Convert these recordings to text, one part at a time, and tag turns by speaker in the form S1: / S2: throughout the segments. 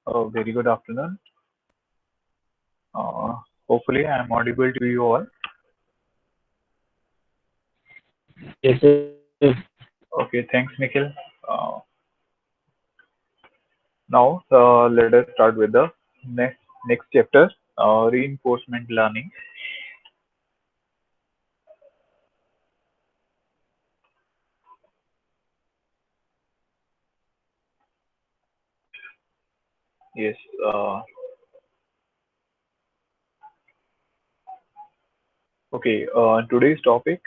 S1: Very good afternoon. Uh, Hopefully, I'm audible to you all.
S2: Yes, sir.
S1: Okay, thanks, Nikhil. Uh, Now, let us start with the next chapter, reinforcement learning. Yes. Okay. Today's topic,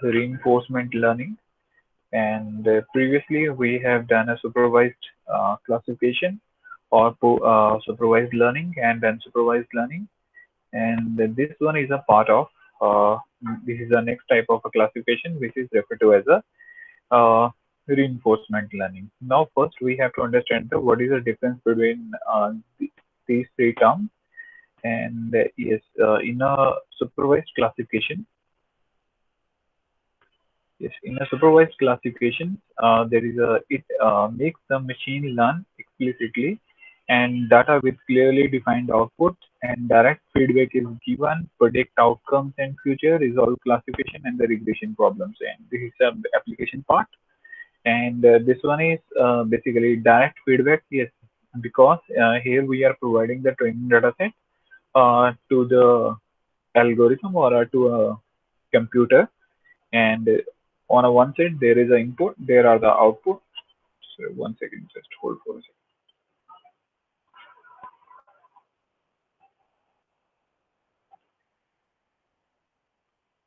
S1: reinforcement learning, and previously we have done a supervised classification or supervised learning and unsupervised learning, and this one is a part of. Uh, this is the next type of a classification, which is referred to as a reinforcement learning. Now, first we have to understand what is the difference between these three terms. And yes, in a supervised classification, yes, in a supervised classification, there is a it makes the machine learn explicitly, and data with clearly defined output and direct feedback is given, predict outcomes and future, resolve classification and the regression problems. And this is the application part. And this one is basically direct feedback. Yes, because here we are providing the training data set to the algorithm or to a computer, and on a one side there is an input, there are the output. So one second, just hold for a second.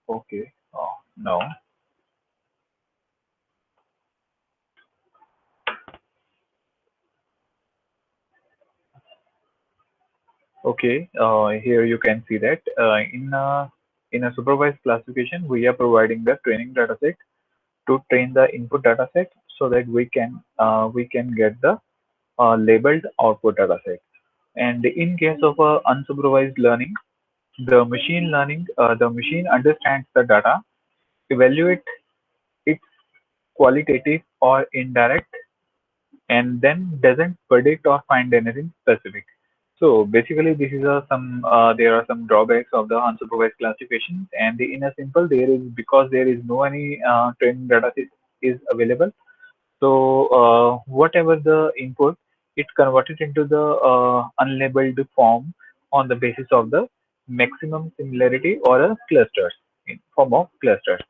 S1: Okay. Now, okay, here you can see that in a supervised classification, we are providing the training data set to train the input data set so that we can get the labeled output data set. And in case of unsupervised learning, the machine understands the data, evaluate its qualitative or indirect, and then doesn't predict or find anything specific. So basically, this is there are some drawbacks of the unsupervised classification, and in a simple, there is because there is no any training data set is available. So whatever the input, it converted into the unlabeled form on the basis of the maximum similarity or a clusters in form of clusters.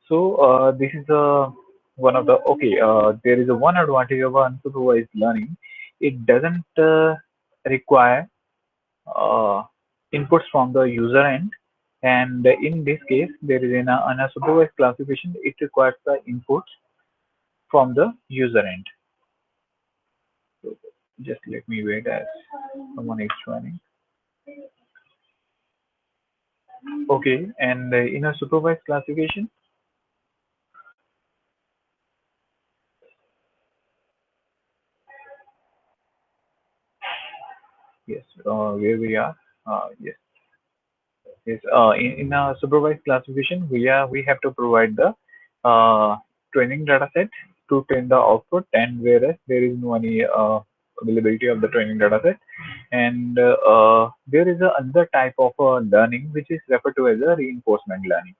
S1: So this is one of the okay. There is a one advantage of unsupervised learning. It doesn't require uh, inputs from the user end, and in this case, there is an unsupervised classification. It requires the inputs from the user end. So just let me wait as someone is joining. Okay, and in a supervised classification, yes, where we are, yes, yes. In a supervised classification, we have to provide the training data set to train the output, and whereas there is no any availability of the training data set, and there is another type of learning which is referred to as a reinforcement learning.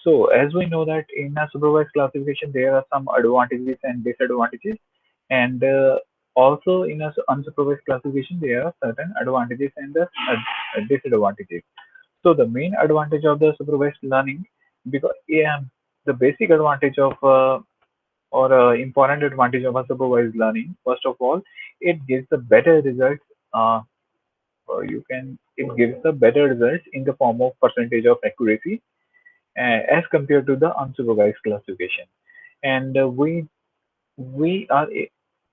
S1: So as we know that in a supervised classification, there are some advantages and disadvantages, and also in a unsupervised classification, there are certain advantages and disadvantages. So the main advantage of the supervised learning, because yeah, the basic advantage of or important advantage of a supervised learning, first of all, it gives the better results. Uh, you can it gives the better results in the form of percentage of accuracy as compared to the unsupervised classification. And we are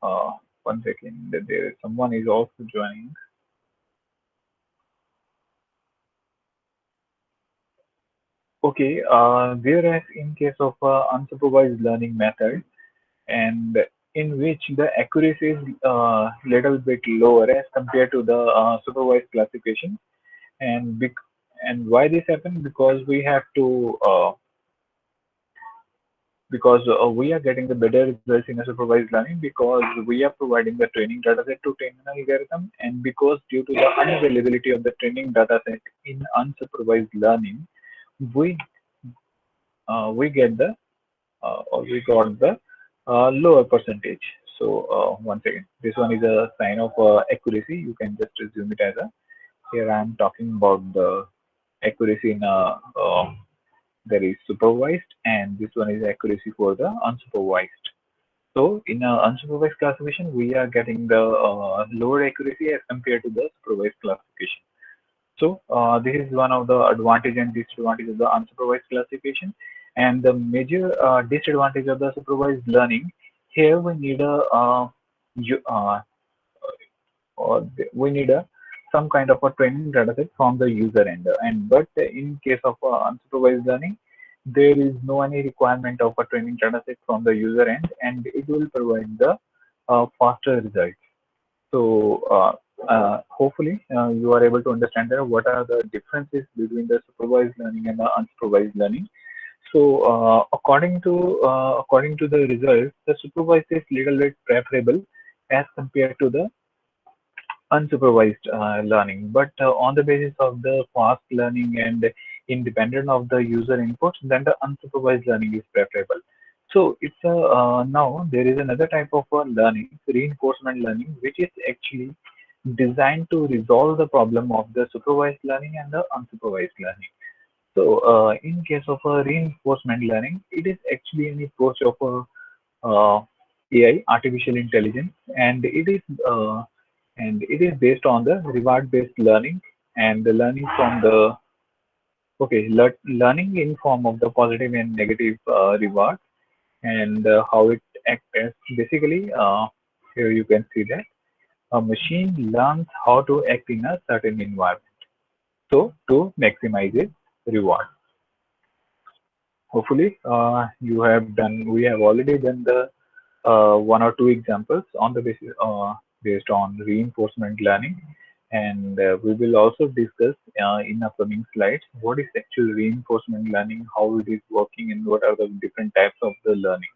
S1: uh, one second, there is someone is also joining. Okay, whereas in case of unsupervised learning method, and in which the accuracy is little bit lower as compared to the supervised classification, and and why this happened, because we have to because we are getting the better results in a supervised learning because we are providing the training data set to train an algorithm, and because due to the unavailability of the training data set in unsupervised learning, we we get the or we got the lower percentage. So once again, this one is a sign of accuracy. You can just assume it as a, here I am talking about the accuracy in a there is supervised, and this one is accuracy for the unsupervised. So in a unsupervised classification, we are getting the lower accuracy as compared to the supervised classification. So this is one of the advantage and disadvantage of the unsupervised classification. And the major disadvantage of the supervised learning, here we need a we need a some kind of a training data set from the user end. And but in case of unsupervised learning, there is no any requirement of a training data set from the user end, and it will provide the faster results. So hopefully you are able to understand that what are the differences between the supervised learning and the unsupervised learning. So according to the results, the supervised is little bit preferable as compared to the unsupervised learning. But on the basis of the fast learning and independent of the user inputs, then the unsupervised learning is preferable. So it's now there is another type of learning, reinforcement learning, which is actually designed to resolve the problem of the supervised learning and the unsupervised learning. So in case of a reinforcement learning, it is actually an approach of AI, artificial intelligence, and it is based on the reward-based learning and the learning from the learning in form of the positive and negative reward, and how it acts as basically here you can see that a machine learns how to act in a certain environment, so to maximize its reward. Hopefully you have done we have already done the one or two examples on the basis based on reinforcement learning, and we will also discuss in upcoming slides what is actual reinforcement learning, how it is working, and what are the different types of the learning.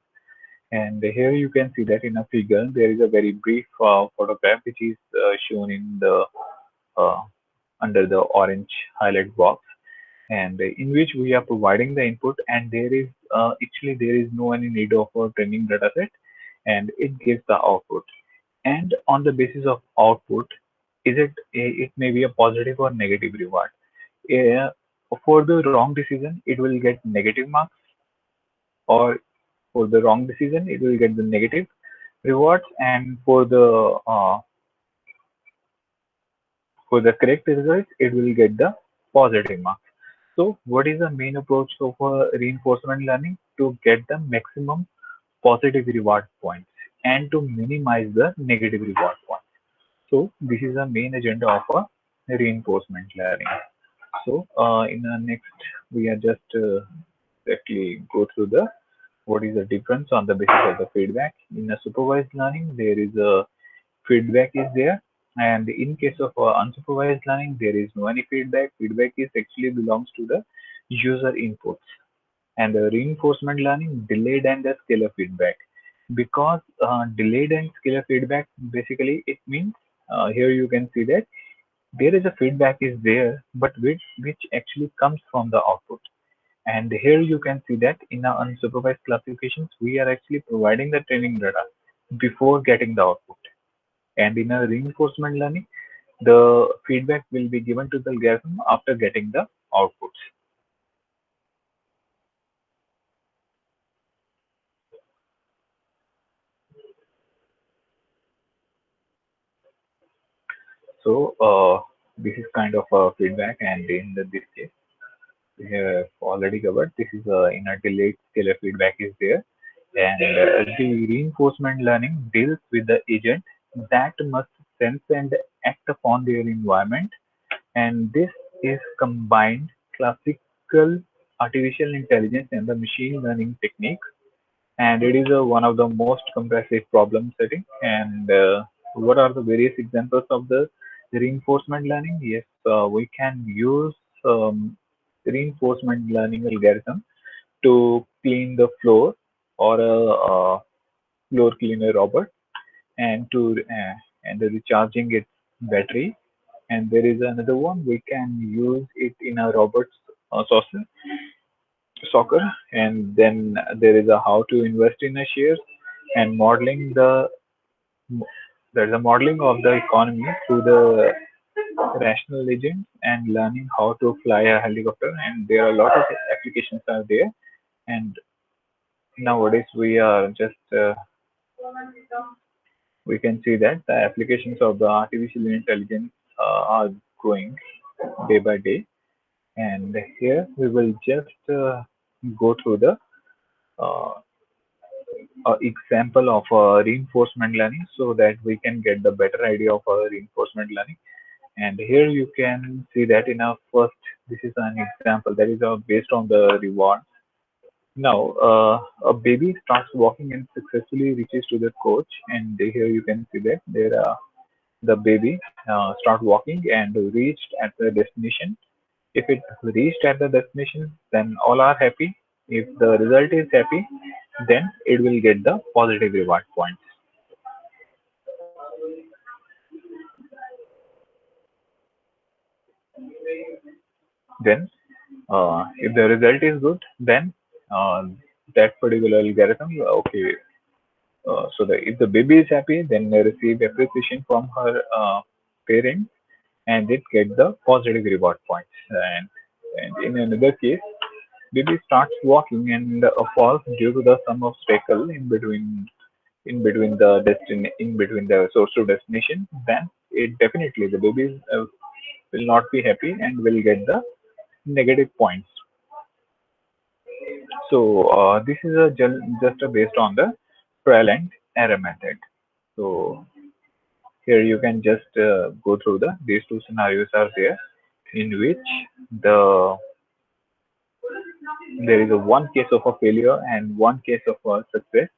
S1: And here you can see that in a figure there is a very brief photograph which is shown in the uh, under the orange highlight box, and in which we are providing the input, and there is actually there is no any need of a training data set, and it gives the output. And on the basis of output, is it it may be a positive or negative reward. uh, for the wrong decision it will get negative marks, or for the wrong decision it will get the negative rewards, and for the correct result it will get the positive marks. So what is the main approach of reinforcement learning? To get the maximum positive reward points and to minimize the negative reward points. So this is the main agenda of reinforcement learning. So in the next, we are just actually go through the what is the difference on the basis of the feedback. In a supervised learning, there is a feedback is there, and in case of unsupervised learning, there is no any feedback. Feedback is actually belongs to the user inputs, and the reinforcement learning delayed and the scalar feedback. Because delayed and scalar feedback basically it means here you can see that there is a feedback is there, but which actually comes from the output. And here you can see that in our unsupervised classifications, we are actually providing the training data before getting the output. And in a reinforcement learning, the feedback will be given to the algorithm after getting the outputs. So this is kind of a feedback, and in this case, we have already covered. This is in a delayed scalar feedback is there, and the reinforcement learning deals with the agent that must sense and act upon their environment, and this is combined classical artificial intelligence and the machine learning technique, and it is one of the most compressive problem setting. And what are the various examples of the reinforcement learning? Yes, we can use reinforcement learning algorithm to clean the floor, or a floor cleaner robot, and and recharging its battery. And there is another one, we can use it in a robot's soccer. And then there is a how to invest in a shares, and modeling there's a modeling of the economy through the rational agents, and learning how to fly a helicopter. And there are a lot of applications are there. And nowadays we are just we can see that the applications of the artificial intelligence are growing day by day. And here we will just go through the uh, example of reinforcement learning, so that we can get the better idea of reinforcement learning. And here you can see that in our first, this is an example that is based on the reward. Now, a baby starts walking and successfully reaches to the coach, and here you can see that there the baby start walking and reached at the destination. If it reached at the destination, then all are happy. If the result is happy, then it will get the positive reward points. Then, if the result is good, then uh, that particular algorithm, okay. So if the baby is happy, then they receive appreciation from her parents, and it get the positive reward points. And in another case, baby starts walking and falls due to the some obstacle in between in between the source to destination. Then it definitely the baby will not be happy and will get the negative points. So this is just based on the trial and error method. So here you can just go through these two scenarios are there, in which the there is a one case of a failure and one case of a success.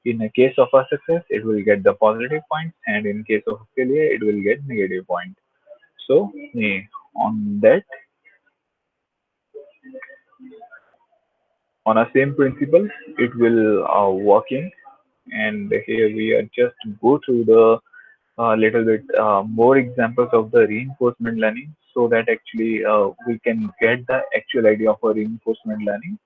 S1: In a case of a success, it will get the positive points, and in case of failure, it will get negative points. So on that, on a same principle, it will working. And here we are just go through the little bit more examples of the reinforcement learning, so that actually we can get the actual idea of a reinforcement learning.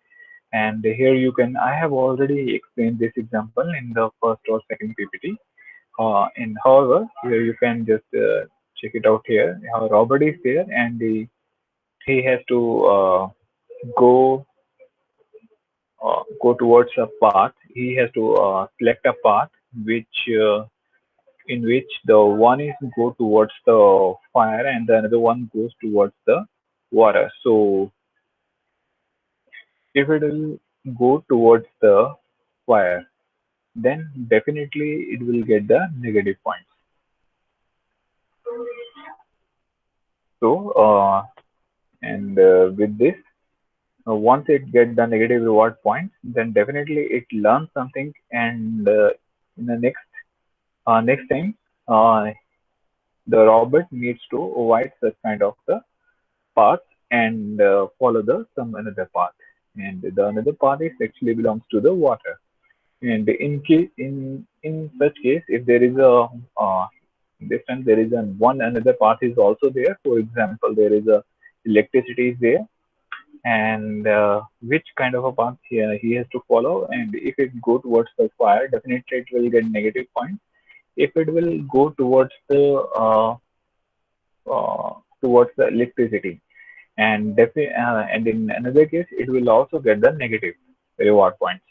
S1: And here you can, I have already explained this example in the first or second PPT. And however, here you can just check it out here. Robert is there, and he has to go go towards a path. He has to select a path which in which the one is go towards the fire and the another one goes towards the water. So if it will go towards the fire, then definitely it will get the negative points. So and with this, once it get the negative reward points, then definitely it learns something, and in the next time, uh, the robot needs to avoid such kind of the path and follow the some another path. And the another path is actually belongs to the water. And in such case, if there is a this time there is one another path is also there. For example, there is a electricity is there, and which kind of a path he has to follow. And if it go towards the fire, definitely it will get negative points. If it will go uh, towards the electricity, and in another case, it will also get the negative reward points.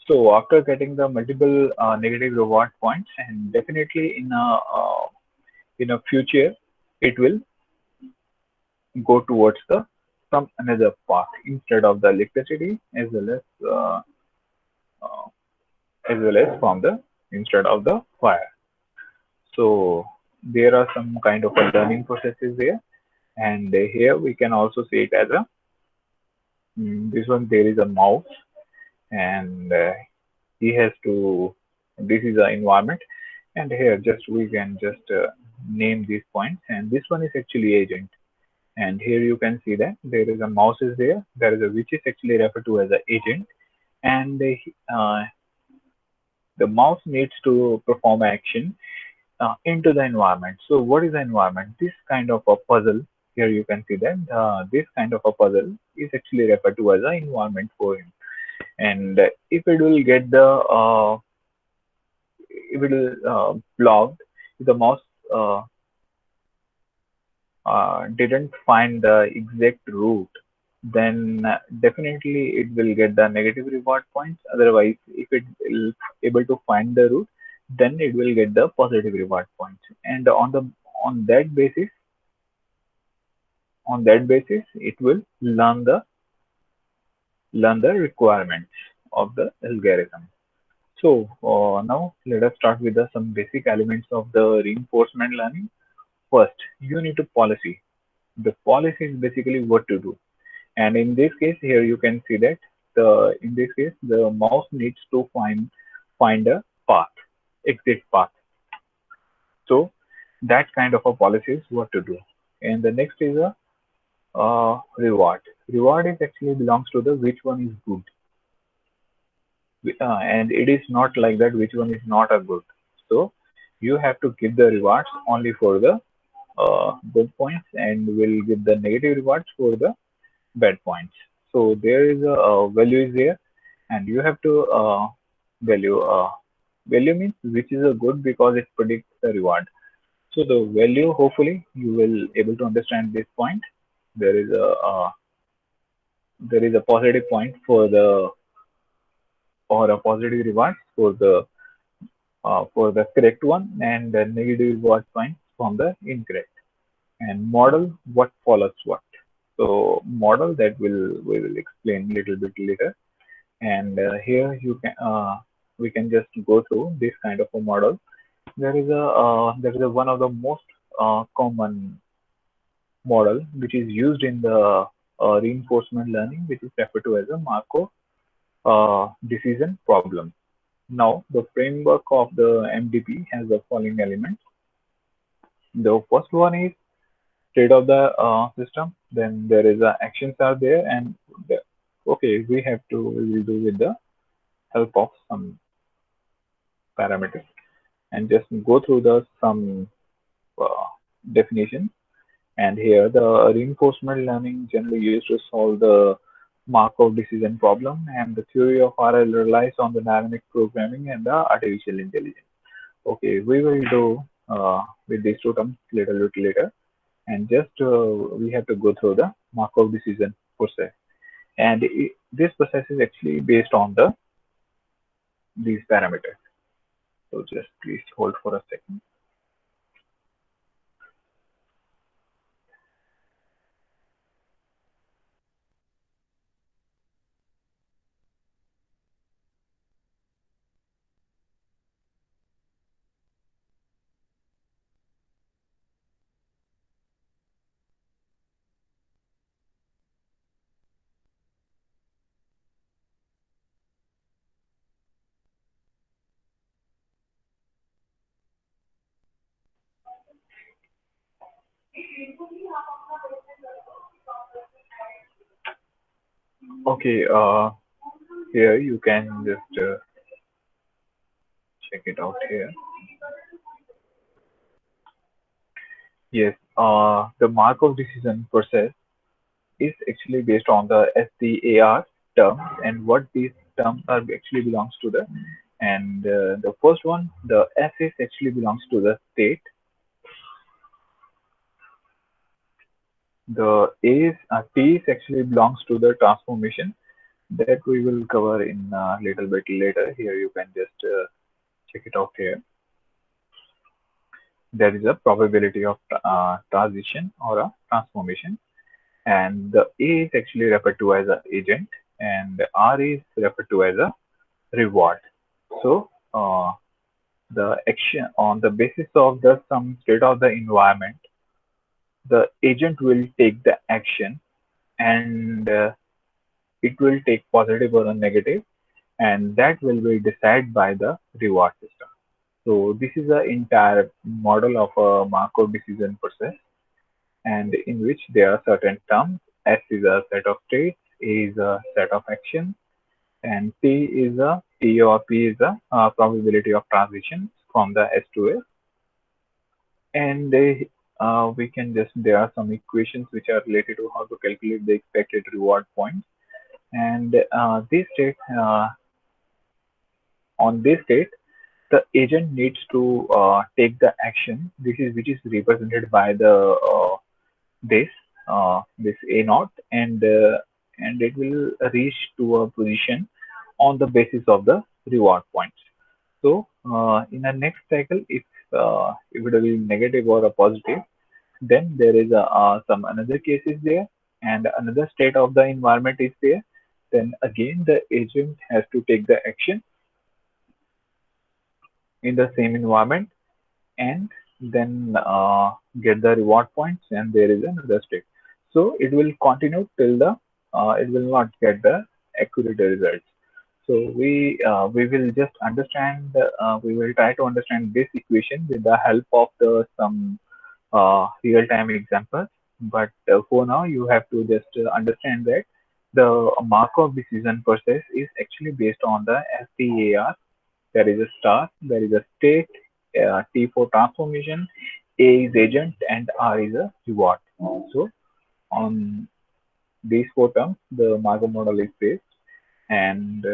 S1: So after getting the multiple negative reward points, and definitely in a future, it will go towards the some another path instead of the electricity, uh, uh, as well as from the instead of the fire. So there are some kind of a learning processes there, and here we can also see it as a this one, there is a mouse, and he has to, this is the environment, and here just we can just name these points, and this one is actually agent. And here you can see that there is a mouse is there, there is a which is actually referred to as an agent. And the mouse needs to perform action into the environment. So what is the environment? This kind of a puzzle, here you can see that this kind of a puzzle is actually referred to as an environment for him. And if it will get the if it will blocked, if the mouse uh, didn't find the exact route, then definitely it will get the negative reward points. Otherwise, if it is able to find the route, then it will get the positive reward points. And on that basis, it will learn the requirements of the algorithm. So now let us start with some basic elements of the reinforcement learning. First, you need a policy. The policy is basically what to do. And in this case, here you can see that in this case, the mouse needs to find a path, exit path. So that kind of a policy is what to do. And the next is a reward. Reward is actually belongs to the which one is good, and it is not like that which one is not a good. So you have to give the rewards only for the good points, and will give the negative rewards for the bad points. So there is a value is there, and you have to value. Value means which is a good because it predicts the reward. So the value, hopefully, you will able to understand this point. There is a positive point for the or a positive reward for the correct one, and the negative reward point from the incorrect. And model what follows what. So model that we will explain little bit later. And here you can we can just go through this kind of a model. There is a one of the most common model which is used in the reinforcement learning, which is referred to as a Markov decision problem. Now, the framework of the MDP has the following elements. The first one is state of the system. Then there is actions are there, and the, okay, we will do with the help of some parameters and just go through the some uh, definition. And here the reinforcement learning generally used to solve the Markov decision problem, and the theory of RL relies on the dynamic programming and the artificial intelligence. Okay, we will do with these two terms little bit later, and just we have to go through the Markov decision process. And this process is actually based on these parameters. So just please hold for a second. Okay, here you can just check it out here. Yes, the Markov decision process is actually based on the SDAR terms, and what these terms are actually belongs to the. And the first one, the S is actually belongs to the state. The T is actually belongs to the transformation that we will cover in a little bit later. Here you can just check it out here. There is a probability of transition or a transformation, and the A is actually referred to as an agent, and the R is referred to as a reward. So the action on the basis of the some state of the environment, the agent will take the action, and it will take positive or a negative, and that will be decided by the reward system. So this is the entire model of a Markov decision process, and in which there are certain terms. S is a set of states, A is a set of actions, and T or P is a probability of transition from the S to S. And we can just, there are some equations which are related to how to calculate the expected reward points. And this state, on this state, the agent needs to take the action. This is which is represented by the this this A naught, and it will reach to a position on the basis of the reward points. So in the next cycle, if it will be negative or a positive, then there is some another case is there, and another state of the environment is there. Then again, the agent has to take the action in the same environment, and then get the reward points, and there is another state. So it will continue till the it will not get the accurate results. So we will just understand, we will try to understand this equation with the help of the some real-time examples. But for now, you have to just understand that the Markov decision process is actually based on the STAR. There is a star, there is a state, T for transformation, A is agent, and R is a reward. So on these four terms, the Markov model is based, and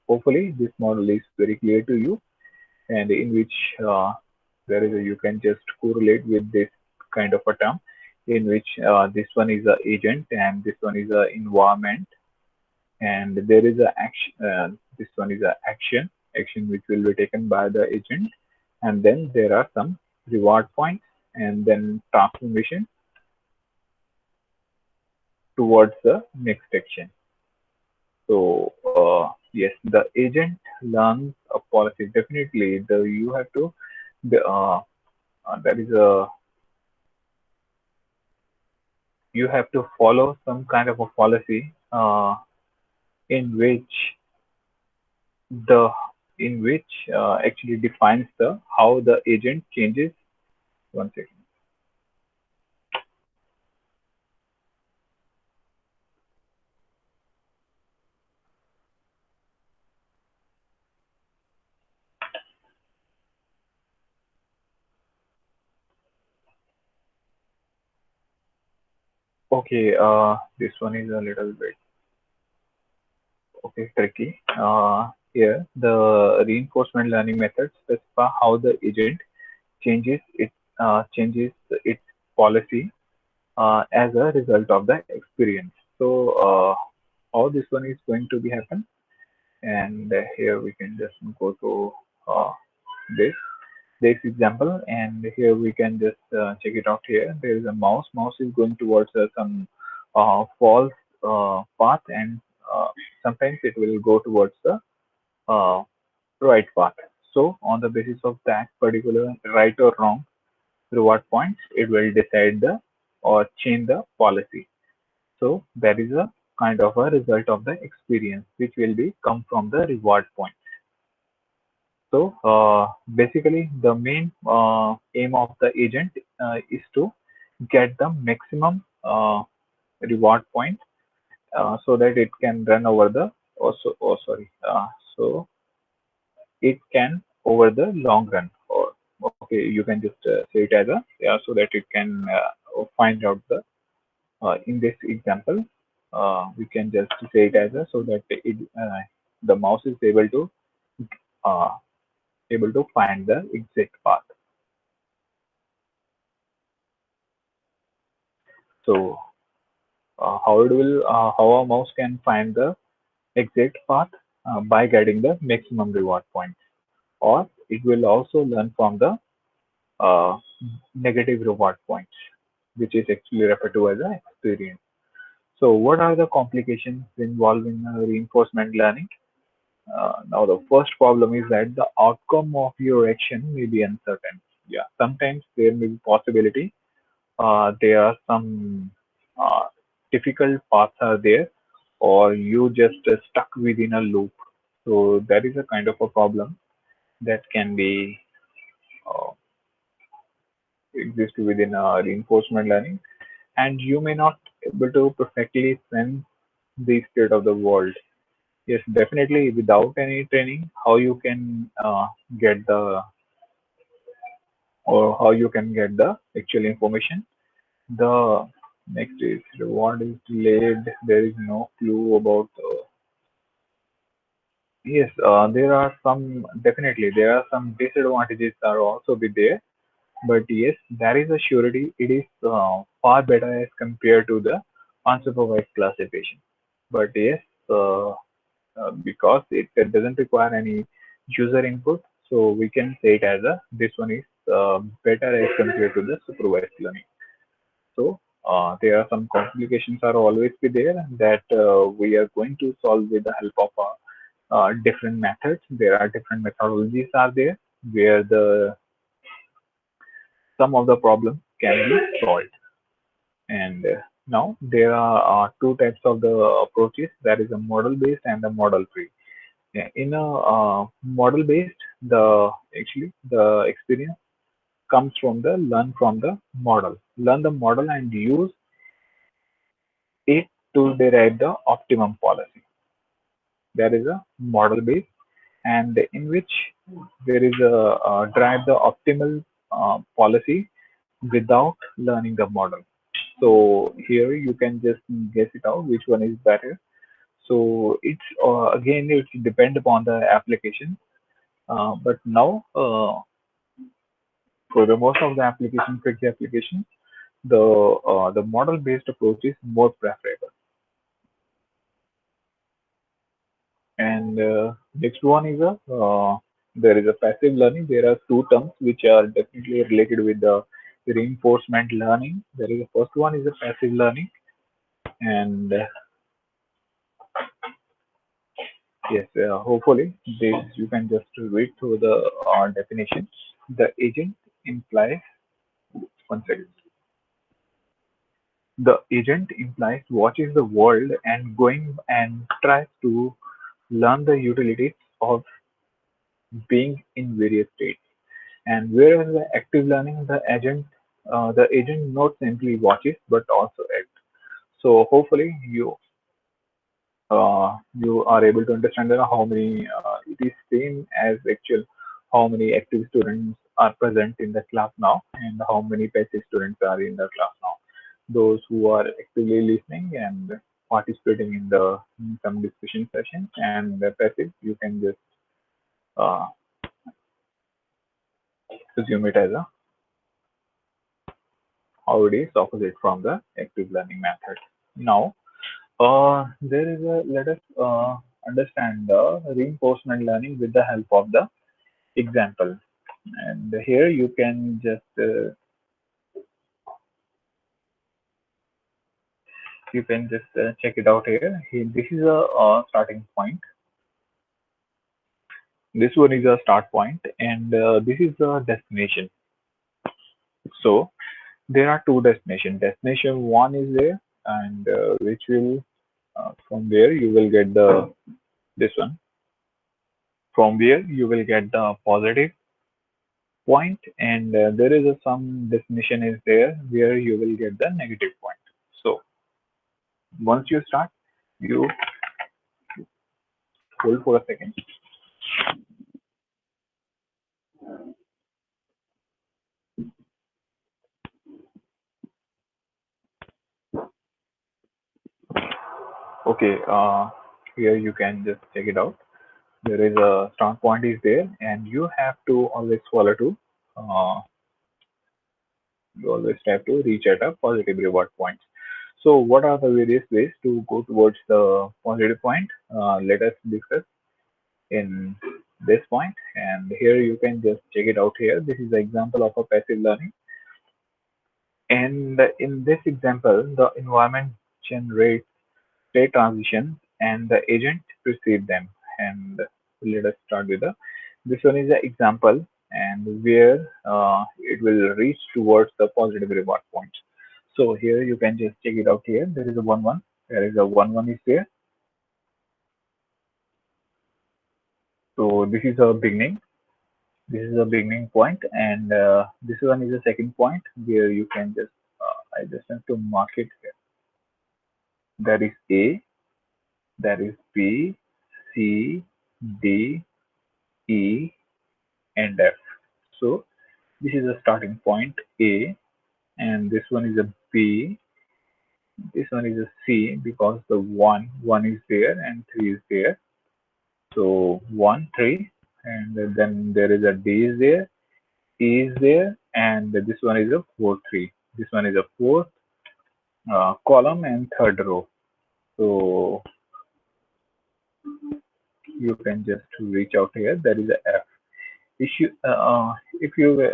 S1: hopefully this model is very clear to you, and in which there is a, you can just correlate with this kind of a term, in which this one is a agent and this one is a environment, and there is a action, this one is a action which will be taken by the agent, and then there are some reward points, and then transformation towards the next action. So yes, the agent learns a policy. Definitely, the you have to the there is a, you have to follow some kind of a policy in which the in which actually defines the how the agent changes. One second. Okay, this one is a little bit okay tricky. Here, the reinforcement learning methods specify how the agent changes its policy as a result of the experience. So how this one is going to be happen, and here we can just go to uh, this this example, and here we can just check it out. Here there is a mouse is going towards some false path, and sometimes it will go towards the uh, right path. So on the basis of that particular right or wrong reward points, it will decide the or change the policy. So that is a kind of a result of the experience which will be come from the reward point. So basically the main aim of the agent is to get the maximum reward point so that it can run over the also oh sorry so it can over the long run, or okay, you can just say it as a, yeah, so that it can find out the in this example, we can just say it as a, so that the mouse is uh, able to find the exact path. So how a mouse can find the exact path by getting the maximum reward points, or it will also learn from the uh, negative reward points, which is actually referred to as an experience. So what are the complications involved in reinforcement learning? Now, the first problem is that the outcome of your action may be uncertain. Yeah, sometimes there may be possibility. There are some uh, difficult paths are there, or you just stuck within a loop. So that is a kind of a problem that can be uh, exist within reinforcement learning, and you may not able to perfectly sense the state of the world. Yes, definitely. Without any training, how you can get the or how you can get the actual information. The next is reward is delayed. There is no clue about. Yes, there are some definitely there are some disadvantages are also be there. But yes, there is a surety. It is far better as compared to the unsupervised classification. But yes, because it doesn't require any user input, so we can say it as a this one is better as compared to the supervised learning. So there are some complications are always be there that we are going to solve with the help of different methods. There are different methodologies are there where the some of the problems can be solved. And now there are two types of the approaches. That is a model-based and a model-free. Yeah, in a model-based, the actually the experience comes from the learn from the model. Learn the model and use it to derive the optimum policy. There is a model-based, and in which there is a drive the optimal policy without learning the model. So here you can just guess it out which one is better. So it's again it depend upon the application. But now for the most of the application, fixed application, the model based approach is more preferable. And next one is a there is a passive learning. There are two terms which are definitely related with the reinforcement learning. There is a first one is a passive learning, and yes, hopefully this you can just read through the definition. The agent implies one second. The agent implies watches the world and going and tries to learn the utilities of being in various states. And whereas the active learning, the agent not simply watches but also acts. So hopefully you are able to understand that how many it is same as actual how many active students are present in the class now and how many passive students are in the class now. Those who are actively listening and participating in the in some discussion sessions, and the passive you can just uh, assume it as a how it is opposite from the active learning method. Now there is a let us understand the reinforcement learning with the help of the example. And here you can just check it out here. This is a starting point. This one is a start point, and this is the destination. So there are two destinations. Destination one is there, and which will from where you will get the this one. From where you will get the positive point, and there is a some destination is there where you will get the negative point. So once you start, you hold for a second. Okay, here you can just check it out. There is a start point is there, and you have to always follow to. You always have to reach at a positive reward point. So, what are the various ways to go towards the positive point? Let us discuss in this point, and here you can just check it out here. This is the example of a passive learning, and in this example, the environment generates state transitions and the agent perceive them. And let us start with the this one is an example and where it will reach towards the positive reward point. So here you can just check it out here. There is a 1 1. There is a 1 1 is there. So this is a beginning. This is a beginning point, and this one is a second point where you can just I just have to mark it here. That is A. That is B. C, D, E, and F. So this is a starting point A, and this one is a B. This one is a C because the one is there and 3 is there. So 1, 3, and then there is a D is there, E is there, and this one is a 4, 3. This one is a fourth column and third row. So you can just reach out here. There is a F. If you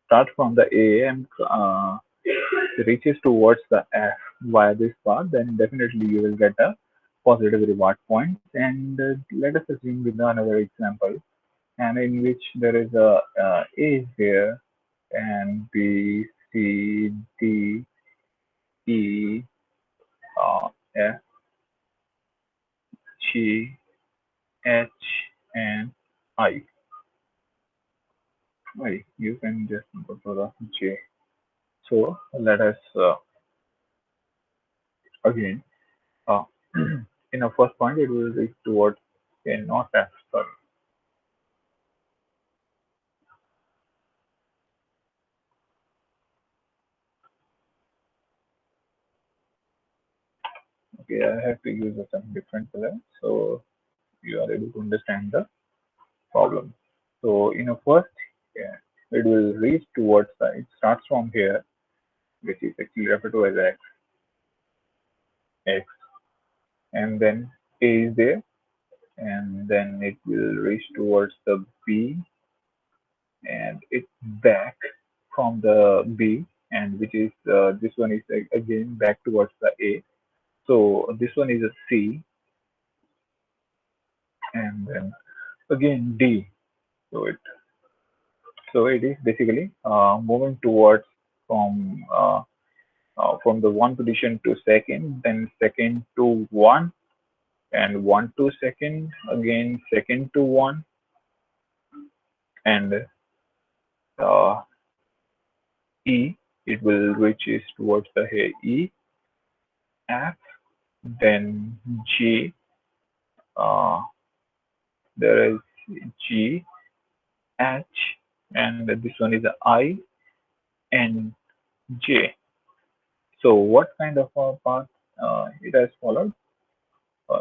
S1: start from the A and reaches towards the F via this path, then definitely you will get a positive reward points. And let us assume with another example, and in which there is a A is there, and B, C, D, E, F, G, H, and I. You can just go to the J. So let us again, uh, in a first point, it will reach towards A, not F. Sorry. Okay, I have to use some different color so you are able to understand the problem. So in a first, yeah, it will reach towards the, it starts from here, which is actually referred to as X, and then A is there, and then it will reach towards the B, and it's back from the B, and which is this one is again back towards the A. So this one is a C, and then again D. So it is basically moving towards from from the one position to second, then second to one, and one to second, again second to one, and uh, E. It will reach is towards the here E, F, then G. Uh, there is G, H, and this one is I and J. So what kind of a path it has followed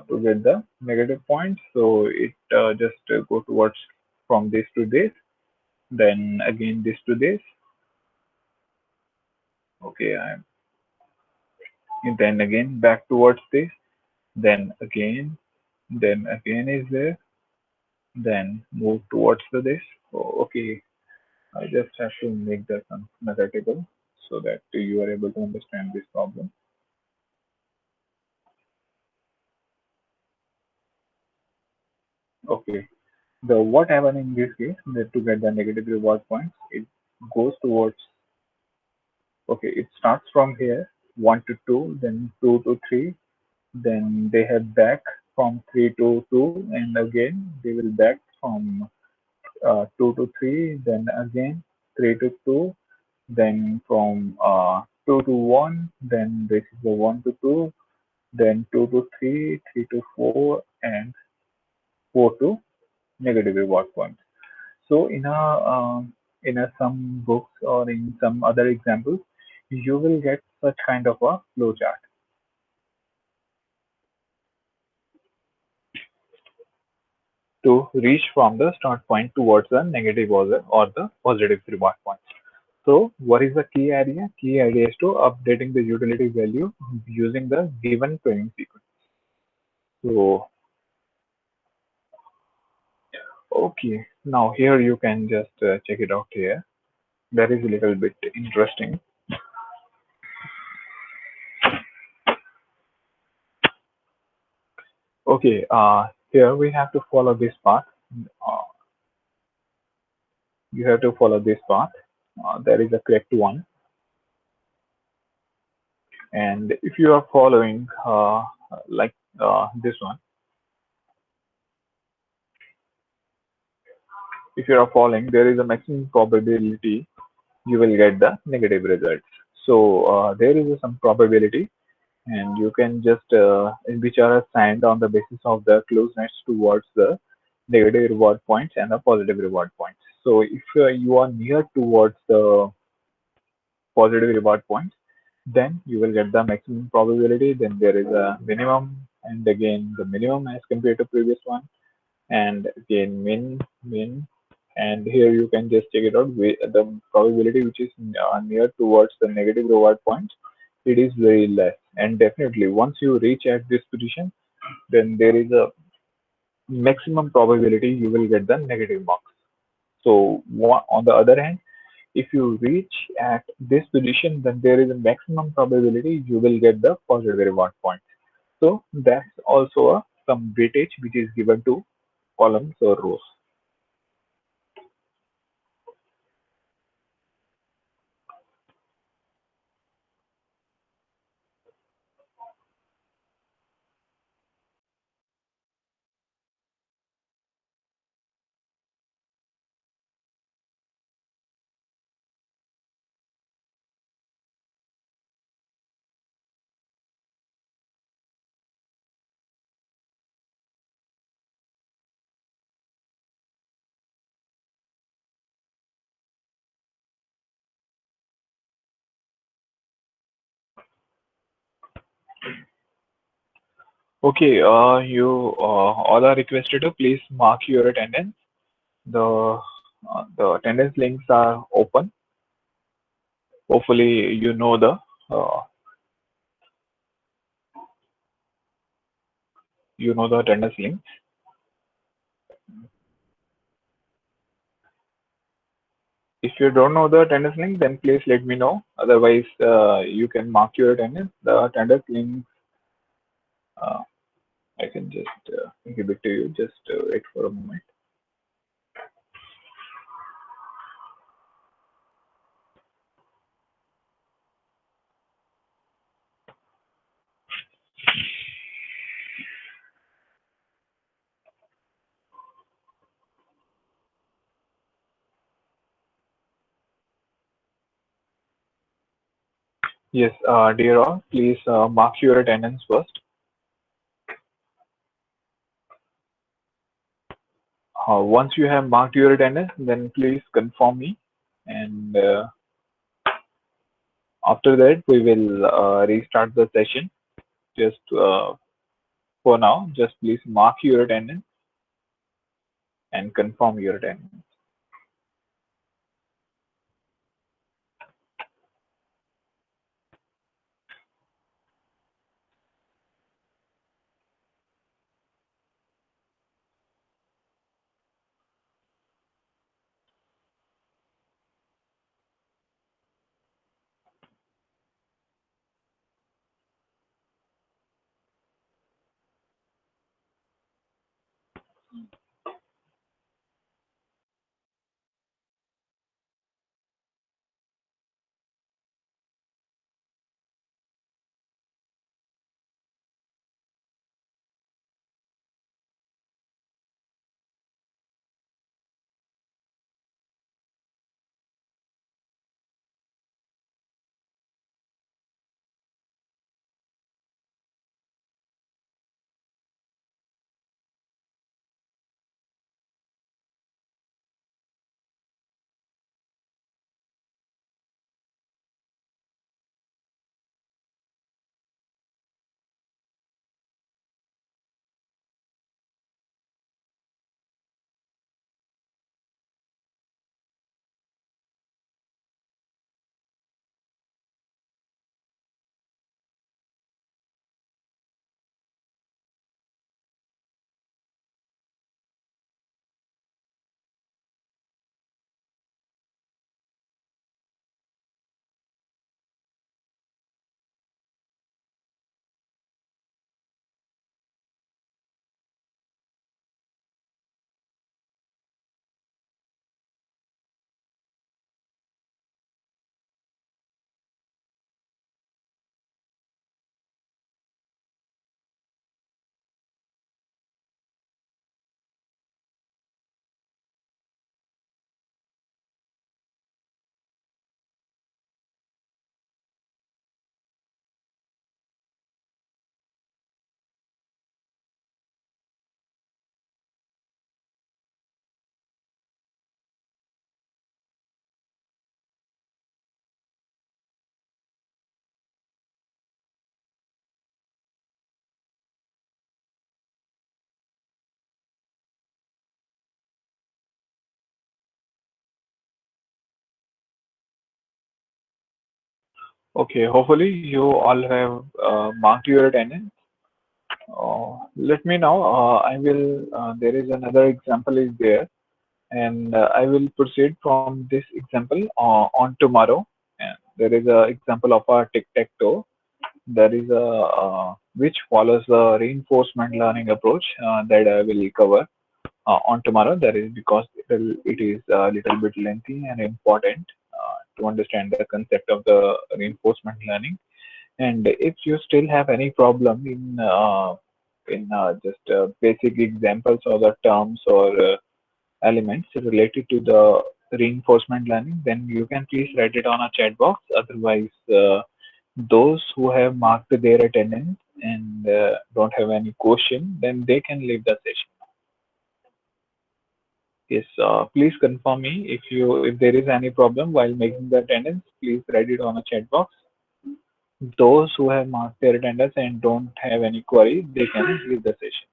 S1: to get the negative points? So it just go towards from this to this, then again this to this. Okay, and then again back towards this, then again is there, then move towards the this. Oh, okay, I just have to make that another table so that you are able to understand this problem. Okay, the what happened in this case that to get the negative reward points, it goes towards, okay, it starts from here 1 to 2, then 2 to 3, then they head back from 3 to 2, and again they will back from 2 to 3, then again 3 to 2, then from 2 to 1, then this is the 1 to 2, then 2 to 3, 3 to 4, and 4 to negative reward points. So in a some books or in some other examples, you will get such kind of a flow chart. To reach from the start point towards the negative or the positive reward point. So what is the key idea? Key idea is to updating the utility value using the given training sequence. So okay, now here you can just check it out here. That is a little bit interesting. Okay, here we have to follow this path. Uh, you have to follow this path. That is the correct one. And if you are following like this one, if you are following, there is a maximum probability you will get the negative results. So there is some probability and you can just which are assigned on the basis of the closeness towards the negative reward points and the positive reward points. So if you are near towards the positive reward points, then you will get the maximum probability. Then there is a minimum, and again the minimum as compared to previous one, and again min, and here you can just check it out. The probability which is near towards the negative reward points, it is very less. And definitely once you reach at this position, then there is a maximum probability you will get the negative marks. So on the other hand, if you reach at this position, then there is a maximum probability you will get the positive reward point. So that's also some weightage which is given to columns or rows. Okay, you all are requested to please mark your attendance. The attendance links are open. Hopefully, uh, the attendance link. If you don't know the attendance link, then please let me know. Otherwise, you can mark your attendance. The attendance link, uh, I can just give it to you. Just wait for a moment. Yes, dear all, please mark your attendance first. Once you have marked your attendance, then please confirm me. And after that, we will restart the session. Just for now, just please mark your attendance and confirm your attendance. Okay, hopefully you all have marked your attendance. Let me know. I will. There is another example is there, and I will proceed from this example on tomorrow. And there is a example of a tic-tac-toe. There is a which follows the reinforcement learning approach that I will cover on tomorrow. That is because it is a little bit lengthy and important to understand the concept of the reinforcement learning. And if you still have any problem in just basic examples or the terms or elements related to the reinforcement learning, then you can please write it on a chat box. Otherwise, those who have marked their attendance and don't have any question, then they can leave the session. Yes, please confirm me if there is any problem while making the attendance. Please write it on a chat box. Those who have marked their attendance and don't have any query, they can leave the session.